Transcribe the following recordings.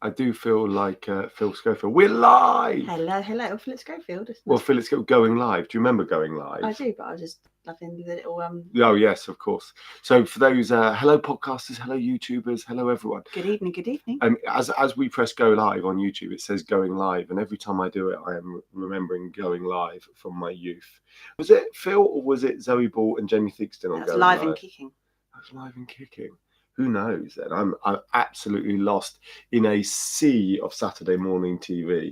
I do feel like Phil Schofield. We're live! Hello, Philip Schofield. Well, Philip Schofield going live. Do you remember going live? I do, but I was just loving the little... Oh, yes, of course. So for those, hello podcasters, hello YouTubers, hello everyone. Good evening, good evening. As we press go live on YouTube, it says going live. And every time I do it, I am remembering going live from my youth. Was it Phil or was it Zoe Ball and Jamie Theakston on That's going live live? and kicking. That's live and kicking. Who knows then? I'm absolutely lost in a sea of Saturday morning TV.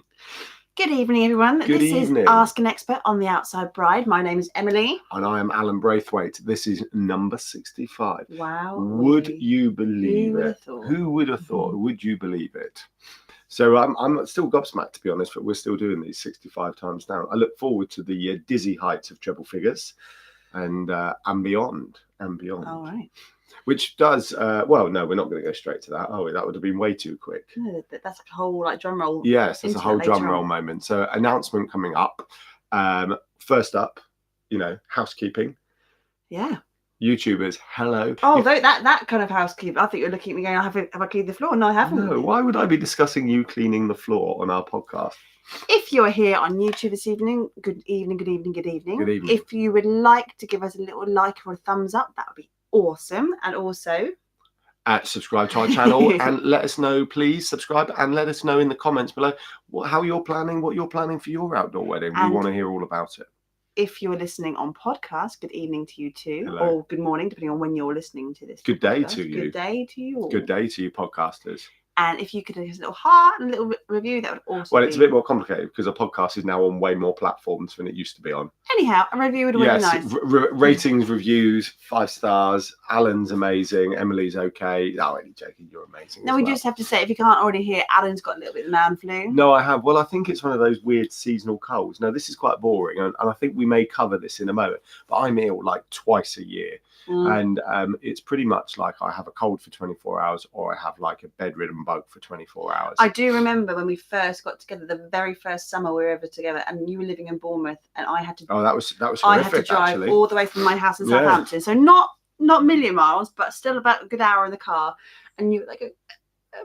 Good evening, everyone. Good evening. Is Ask an Expert on The Outside Bride. My name is Emily. And I am Alan Braithwaite. This is number 65. Wow. Would you believe it? Who would have thought? Would you believe it? So I'm still gobsmacked, to be honest, but we're still doing these 65 times down. I look forward to the dizzy heights of treble figures and beyond. All right. Which does, well, no, we're not going to go straight to that, are we? That would have been way too quick. No, that's a whole drum roll. Yes, that's a whole drum roll moment. So announcement coming up. First up, housekeeping. Yeah. YouTubers, hello. Oh, that kind of housekeeping. I think you're looking at me going, have I cleaned the floor? No, I haven't. No, why would I be discussing you cleaning the floor on our podcast? If you're here on YouTube this evening, good evening. Good evening. If you would like to give us a little like or a thumbs up, that would be awesome. And also subscribe to our channel and let us know, please subscribe and let us know in the comments below what you're planning for your outdoor wedding. We want to hear all about it. If you're listening on podcast, good evening to you too. Hello. Or good morning, depending on when you're listening to this. Good day to you. Good day to you all. Good day to you podcasters. And if you could give us a little heart and a little review, that would also Well, it's a bit more complicated because a podcast is now on way more platforms than it used to be on. Anyhow, a review would be nice. Ratings, reviews, 5 stars. Alan's amazing. Emily's okay. No, only joking. You're amazing. No, we just have to say, if you can't already hear, Alan's got a little bit of man flu. No, I have. Well, I think it's one of those weird seasonal colds. No, this is quite boring. And I think we may cover this in a moment. But I'm ill like twice a year. And it's pretty much like I have a cold for 24 hours or I have like a bedridden bug for 24 hours. I do remember when we first got together, the very first summer we were ever together, and you were living in Bournemouth and I had to... Oh, that was horrific, I had to drive all the way from my house in Southampton. So not a million miles, but still about a good hour in the car. And you were like...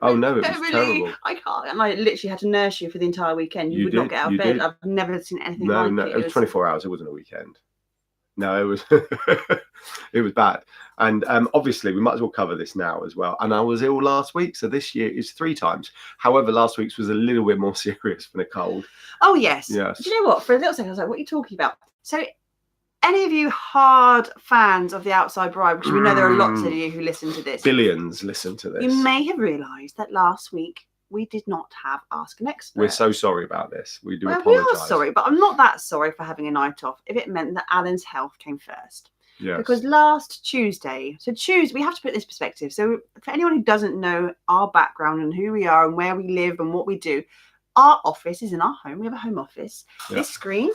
Oh, no, it was terrible. I can't. And I literally had to nurse you for the entire weekend. You would not get out of bed. I've never seen anything like it. No, it was 24 hours. It wasn't a weekend. No, it was it was bad. And obviously we might as well cover this now as well. And I was ill last week, so this year is 3 times. However, last week's was a little bit more serious than a cold. Oh yes. Yes. Do you know what? For a little second I was like, what are you talking about? So any of you hard fans of The Outside Bride, which we know there are lots of you who listen to this. Billions listen to this. You may have realised that last week we did not have Ask an Expert. We're so sorry about this. We do apologise. We are sorry, but I'm not that sorry for having a night off if it meant that Alan's health came first. Yes. Because last Tuesday, we have to put this perspective. So for anyone who doesn't know our background and who we are and where we live and what we do, our office is in our home. We have a home office. Yeah. This screen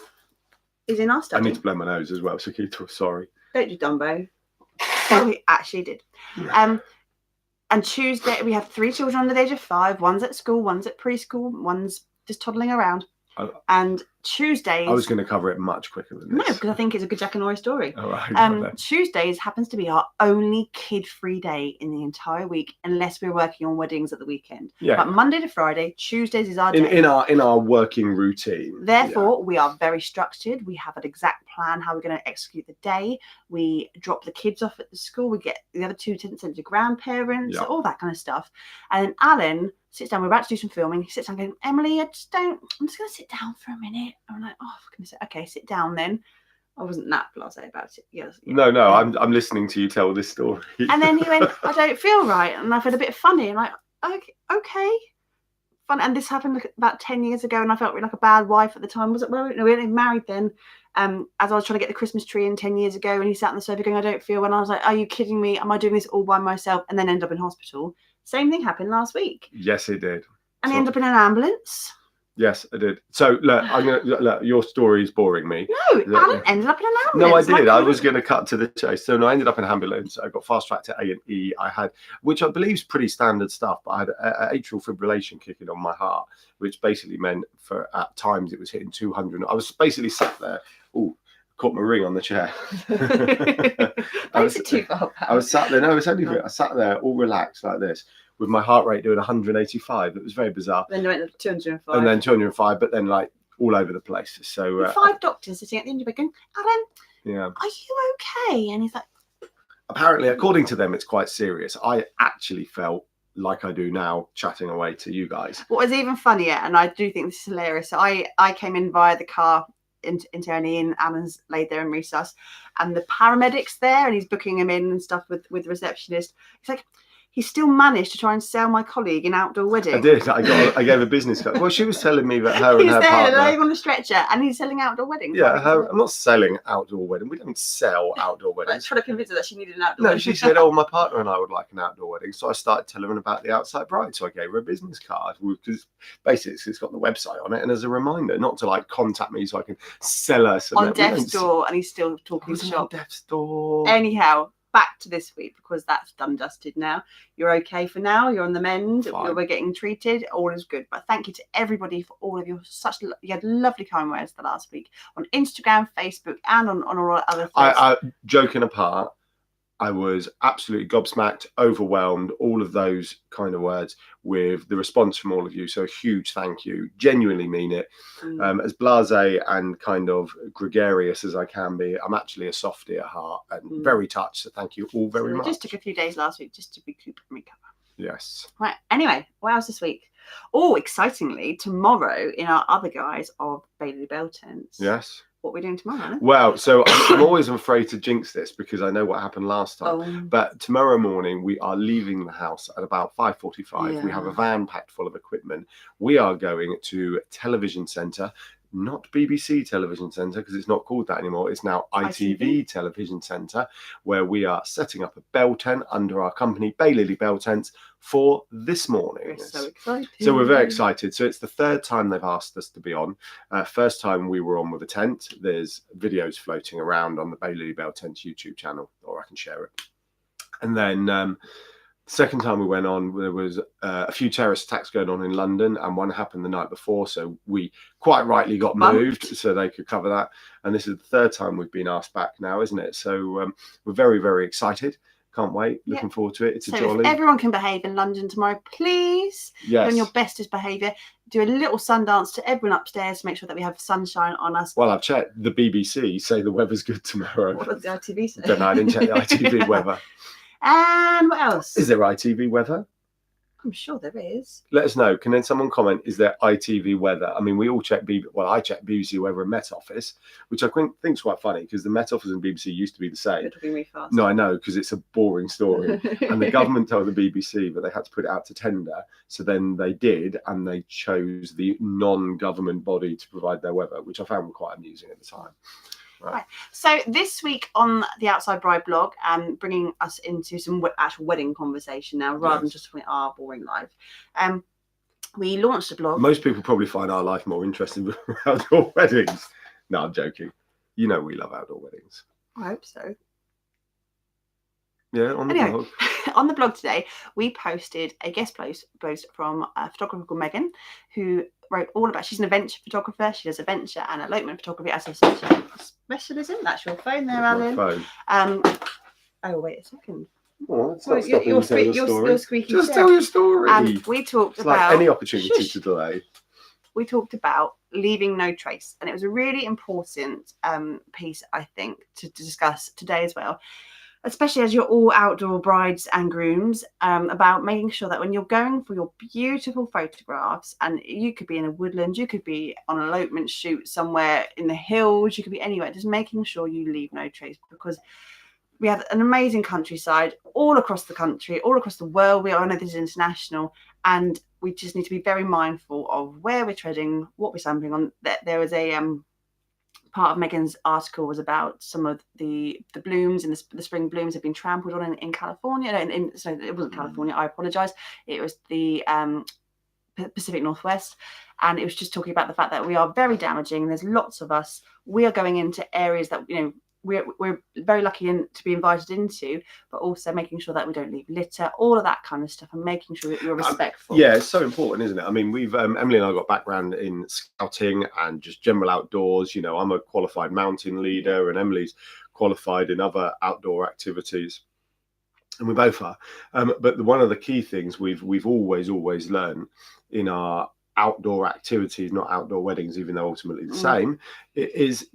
is in our study. I need to blow my nose as well, so keep sorry. Don't do Dumbo. Oh, we actually did. Yeah. And Tuesday, we have 3 children under the age of 5. One's at school, one's at preschool, one's just toddling around. And Tuesdays... I was going to cover it much quicker than this. No, because I think it's a good Jack and Rory story. All right, Tuesdays happens to be our only kid-free day in the entire week, unless we're working on weddings at the weekend. Yeah. But Monday to Friday, Tuesdays is our day. In our working routine. Therefore, we are very structured. We have an exact plan how we're going to execute the day. We drop the kids off at the school. We get the other 2 sent to grandparents, all that kind of stuff. And then Alan sits down. We're about to do some filming. He sits down going, Emily, I'm just going to sit down for a minute. I'm like, oh, for goodness sake. Okay, sit down then. I wasn't that blasé about it. Yes. No, I'm listening to you tell this story. And then he went, I don't feel right. And I felt a bit funny. I'm like, okay. Fun. And this happened about 10 years ago. And I felt like a bad wife at the time. Was it? Well, no, we weren't even married then. As I was trying to get the Christmas tree in 10 years ago. And he sat on the sofa going, I don't feel well. And I was like, are you kidding me? Am I doing this all by myself? And then end up in hospital. Same thing happened last week. Yes, it did. And he ended up in an ambulance. Yes, I did. So look, your story is boring me. No, Alan ended up in an ambulance. No, I did. I was going to cut to the chase. So no, I ended up in an ambulance. I got fast tracked to A&E. I had, which I believe is pretty standard stuff, but I had atrial fibrillation kicking on my heart, which basically meant for at times it was hitting 200. I was basically sat there. Ooh. Caught my ring on the chair. I was sat there. No, it's only I sat there all relaxed like this with my heart rate doing 185. It was very bizarre. Then they went to 205. And then 205, but then like all over the place. So 5 doctors sitting at the end of it going, Alan, yeah, are you okay? And he's like, apparently, according to them, it's quite serious. I actually felt like I do now, chatting away to you guys. What was even funnier, and I do think this is hilarious. So I came in via the car into Ernie, and Alan's laid there in resus, and the paramedic's there, and he's booking him in and stuff with the receptionist. He's like, he still managed to try and sell my colleague an outdoor wedding. I did. I gave a business card. Well, she was telling me that her and he's her there partner. laying on a stretcher, and he's selling outdoor weddings. Yeah, I'm not selling outdoor wedding. We don't sell outdoor I was weddings. trying to convince her that she needed an outdoor No, wedding. she said, "Oh, my partner and I would like an outdoor wedding." So I started telling her about the outside bride. So I gave her a business card, because basically it's got the website on it, and as a reminder, not to like contact me so I can sell her some on Death's Door, and he's still talking shop. Death's Door. Anyhow, back to this week, because that's done dusted now. You're okay for now. You're on the mend. Fine. We're getting treated. All is good. But thank you to everybody for all of your you had lovely kind words the last week on Instagram, Facebook, and on all other things. I joking apart, I was absolutely gobsmacked, overwhelmed, all of those kind of words with the response from all of you. So a huge thank you. Genuinely mean it. As blasé and kind of gregarious as I can be, I'm actually a softie at heart and very touched. So thank you all very much. Just took a few days last week just to recoup and recover. Yes. Right. Anyway, what else this week? Oh, excitingly, tomorrow in our other guise of Bailey Bell tents. Yes. What are we doing tomorrow, Alan? Well, so I'm always afraid to jinx this because I know what happened last time. Oh. But tomorrow morning, we are leaving the house at about 5:45. Yeah. We have a van packed full of equipment. We are going to Television Centre, not BBC Television Centre, because it's not called that anymore. It's now ITV Television Centre, where we are setting up a bell tent under our company, Bailey Bell Tents, for this morning. We're so excited. So we're very excited. So it's the third time they've asked us to be on. First time we were on with a tent. There's videos floating around on the Bailey Bell Tents YouTube channel, or I can share it. And then second time we went on, there was a few terrorist attacks going on in London, and one happened the night before. So we quite rightly got moved so they could cover that. And this is the third time we've been asked back now, isn't it? So we're very, very excited. Can't wait. Looking forward to it. It's a jolly. If everyone can behave in London tomorrow, please. Yes. On your bestest behaviour. Do a little sun dance to everyone upstairs to make sure that we have sunshine on us. Well, I've checked. The BBC say the weather's good tomorrow. What does the ITV say? Don't know. I didn't check the ITV weather. And what else? Is there ITV weather? I'm sure there is. Let us know. Can then someone comment, is there ITV weather? I mean, we all check I check BBC weather and Met Office, which I think is quite funny because the Met Office and BBC used to be the same. You're talking really fast. No, I know, because it's a boring story. And the government told the BBC that they had to put it out to tender. So then they did, and they chose the non-government body to provide their weather, which I found quite amusing at the time. Right. So this week on the Outside Bride blog, bringing us into some actual wedding conversation now, rather than just our boring life. We launched a blog. Most people probably find our life more interesting than outdoor weddings. No, I'm joking. You know we love outdoor weddings. I hope so. Yeah, on the blog. On the blog today, we posted a guest post from a photographer called Megan, who wrote all about. She's an adventure photographer. She does adventure and elopement photography as a specialism. That's your phone there, Alan. Phone. Oh wait a second. Oh, You're squeaky. Just tell your story. We talked it's about like any opportunity to delay. We talked about leaving no trace, and it was a really important piece, I think, to discuss today as well. Especially as you're all outdoor brides and grooms, about making sure that when you're going for your beautiful photographs, and you could be in a woodland, you could be on an elopement shoot somewhere in the hills, you could be anywhere, just making sure you leave no trace, because we have an amazing countryside all across the country, all across the world. I know this is international, and we just need to be very mindful of where we're treading, what we're sampling on. There was a part of Megan's article was about some of the blooms and the spring blooms have been trampled on in California. So it wasn't California, I apologize. It was the Pacific Northwest. And it was just talking about the fact that we are very damaging. There's lots of us. We are going into areas that, we're very lucky to be invited into, but also making sure that we don't leave litter, all of that kind of stuff, and making sure that you're respectful. Yeah, it's so important, isn't it? I mean, we've Emily and I got background in scouting and just general outdoors. I'm a qualified mountain leader, and Emily's qualified in other outdoor activities. and we both are. But one of the key things we've always learned in our outdoor activities, not outdoor weddings, even though ultimately the same, is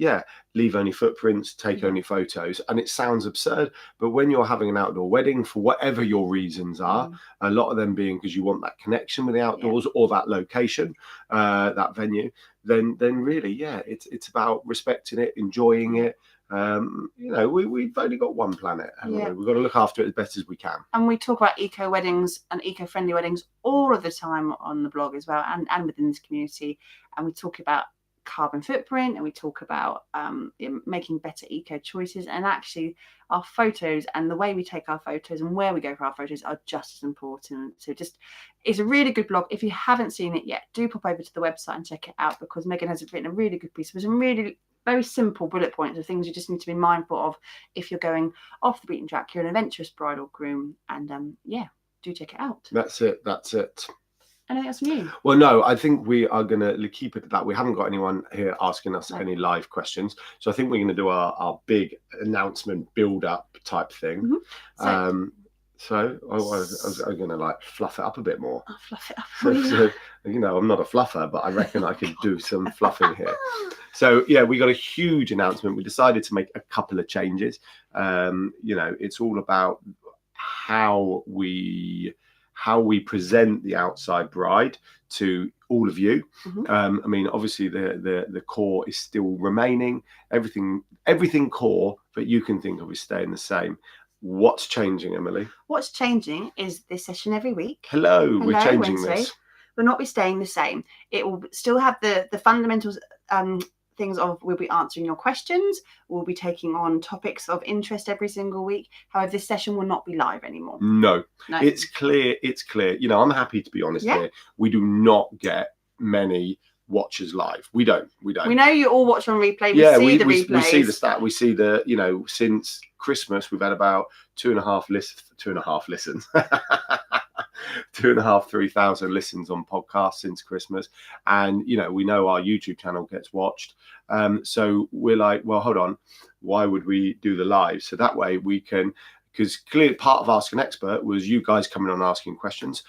leave only footprints, take only photos. And it sounds absurd, but when you're having an outdoor wedding, for whatever your reasons are, a lot of them being because you want that connection with the outdoors or that location, that venue, then really, it's about respecting it, enjoying it. We've only got one planet, haven't we? We've got to look after it as best as we can. And we talk about eco weddings and eco-friendly weddings all of the time on the blog as well, and within this community. And we talk about carbon footprint, and we talk about making better eco choices. And actually, our photos and the way we take our photos and where we go for our photos are just as important. So it's a really good blog. If you haven't seen it yet, do pop over to the website and check it out, because Megan has written a really good piece with some really very simple bullet points of things you just need to be mindful of if you're going off the beaten track. You're an adventurous bride or groom, and do check it out. That's it. Anything else from you? Well, no, I think we are going to keep it at that. We haven't got anyone here asking us any live questions, so I think we're going to do our big announcement build-up type thing. So I was going to fluff it up a bit more. I'll fluff it up. So, I'm not a fluffer, but I reckon I could do some fluffing here. So we got a huge announcement. We decided to make a couple of changes. It's all about how we present the outside bride to all of you. Obviously the core is still remaining. Everything core that you can think of is staying the same. What's changing, Emily? What's changing is this session every week. Hello, we're changing Wednesday. This. Will not be staying the same. It will still have the fundamentals things of we'll be answering your questions. We'll be taking on topics of interest every single week. However, this session will not be live anymore. No. It's clear. I'm happy to be honest here. We do not get many watchers live. We don't. We know you all watch on replay. We see the replays. We see the stat. We see since Christmas we've had about 2.5 listens. 3,000 listens on podcasts since Christmas, and we know our YouTube channel gets watched. So we're like, well, hold on, why would we do the live? So that way we can, because clearly part of Ask an Expert was you guys coming on asking questions.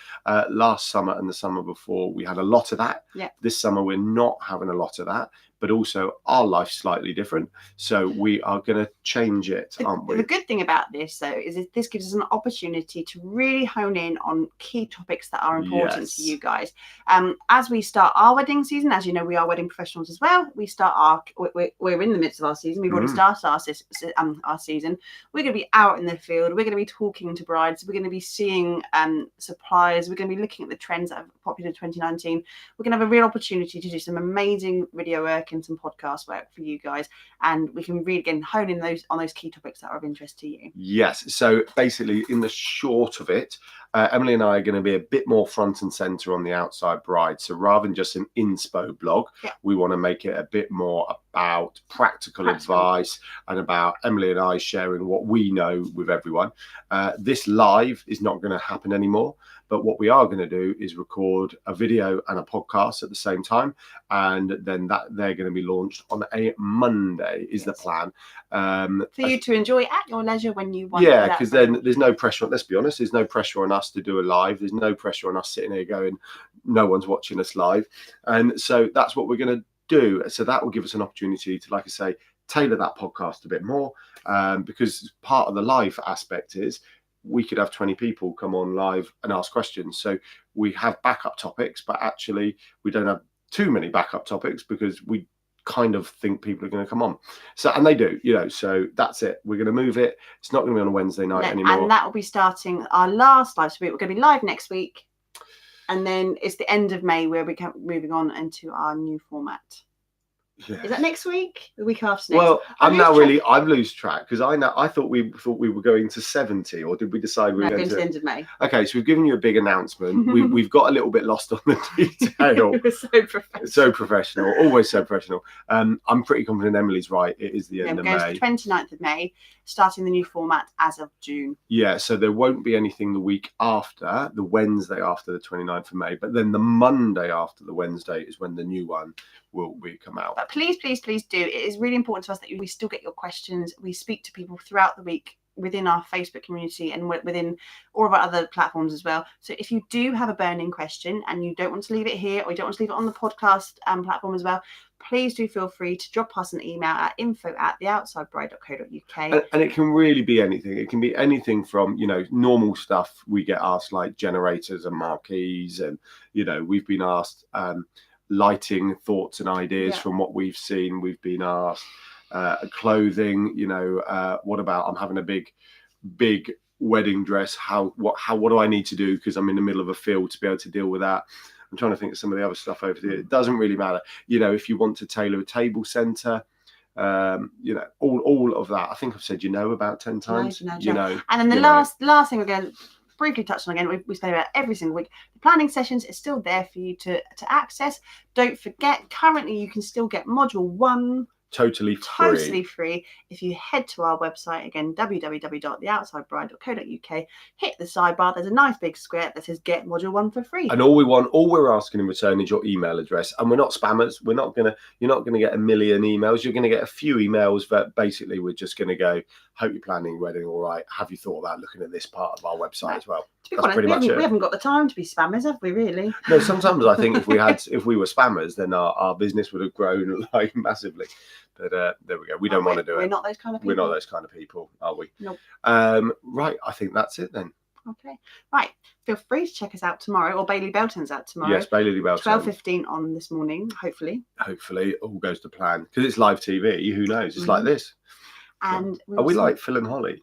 Last summer and the summer before, we had a lot of that. This summer we're not having a lot of that, but also our life's slightly different. So we are going to change it, aren't we? The good thing about this, though, is that this gives us an opportunity to really hone in on key topics that are important to you guys. As we start our wedding season, as you know, we are wedding professionals as well. We're in the midst of our season. We've already started our season. We're going to be out in the field. We're going to be talking to brides. We're going to be seeing suppliers. We're going to be looking at the trends that are popular in 2019. We're going to have a real opportunity to do some amazing video work and some podcast work for you guys, and we can really again hone in on those key topics that are of interest to you. Yes. So basically, in the short of it, Emily and I are going to be a bit more front and center on the outside bride. So rather than just an inspo blog, we want to make it a bit more about practical advice and about Emily and I sharing what we know with everyone. This live is not going to happen anymore, but what we are going to do is record a video and a podcast at the same time, and then they're going to be launched on a Monday is the plan. For you to enjoy at your leisure when you want. Yeah, because then there's no pressure. Let's be honest, there's no pressure on us to do a live. There's no pressure on us sitting here going, no one's watching us live. And so that's what we're going to do. So that will give us an opportunity to, like I say, tailor that podcast a bit more, because part of the live aspect is we could have 20 people come on live and ask questions. So we have backup topics, but actually we don't have too many backup topics because we kind of think people are going to come on. So, and they do, so that's it. We're going to move it. It's not going to be on a Wednesday night anymore. And that will be starting our last live. So we're going to be live next week. And then it's the end of May where we're moving on into our new format. Yeah. Is that next week? The week after next? Well, I've lost track because I thought we were going to 70, or did we decide we were going to the end of May? Okay, so we've given you a big announcement. We've got a little bit lost on the detail. We're so professional. Always so professional. I'm pretty confident Emily's right. It is the end of May. We're going to the 29th of May, starting the new format as of June. Yeah, so there won't be anything the week after, the Wednesday after the 29th of May, but then the Monday after the Wednesday is when the new one will come out. But please do. It is really important to us that we still get your questions. We speak to people throughout the week within our Facebook community and within all of our other platforms as well. So if you do have a burning question and you don't want to leave it here, or you don't want to leave it on the podcast platform as well, please do feel free to drop us an email at info@theoutsidebride.co.uk. And it can really be anything. It can be anything from, you know, normal stuff we get asked, like generators and marquees, and, you know, we've been asked lighting thoughts and ideas from what we've seen. We've been asked clothing, you know, what about I'm having a big wedding dress, what do I need to do because I'm in the middle of a field to be able to deal with that. I'm trying to think of some of the other stuff over there. It doesn't really matter, you know, if you want to tailor a table center, you know, all of that. I think I've said about 10 times, you know. And then the last thing we're going to briefly touch on again, we say about every single week, the planning sessions is still there for you to access. Don't forget, currently you can still get module 1 totally free if you head to our website again, www.theoutsidebride.co.uk. Hit the sidebar, there's a nice big square that says get module 1 for free, and all we're asking in return is your email address. And we're not spammers. You're not gonna get a million emails. You're gonna get a few emails that basically we're just gonna go, hope you're planning your wedding all right, have you thought about looking at this part of our website as well? To be honest, pretty much we haven't got the time to be spammers, have we, really? No, sometimes I think if we were spammers, then our business would have grown like massively. But there we go. We don't want to do it. We're not those kind of people. We're not those kind of people, are we? Nope. Right. I think that's it then. Okay. Right. Feel free to check us out tomorrow, or Bailey Belton's out tomorrow. Yes, Bailey Belton. 12:15 on this morning, hopefully. Hopefully, all goes to plan. Because it's live TV. Who knows? It's like this. And are we like Phil and Holly?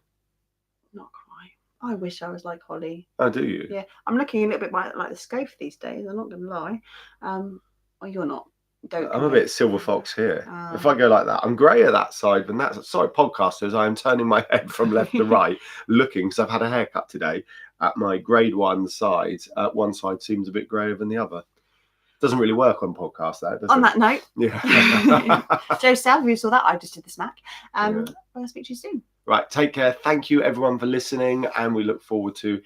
Not quite. I wish I was like Holly. Oh, do you? Yeah. I'm looking a little bit like the Scope these days. I'm not going to lie. Well, you're not. I'm a bit silver fox here. If I go like that, I'm grey at that side. And that's sorry, podcasters. I am turning my head from left to right, looking because I've had a haircut today at my grade 1 side. One side seems a bit greyer than the other. Doesn't really work on podcast, that does it? On that note, yeah. Joe Sal, you saw that. I just did the smack. I'll speak to you soon. Right, take care. Thank you everyone for listening, and we look forward to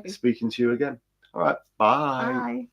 speaking to you again. All right, bye. Bye.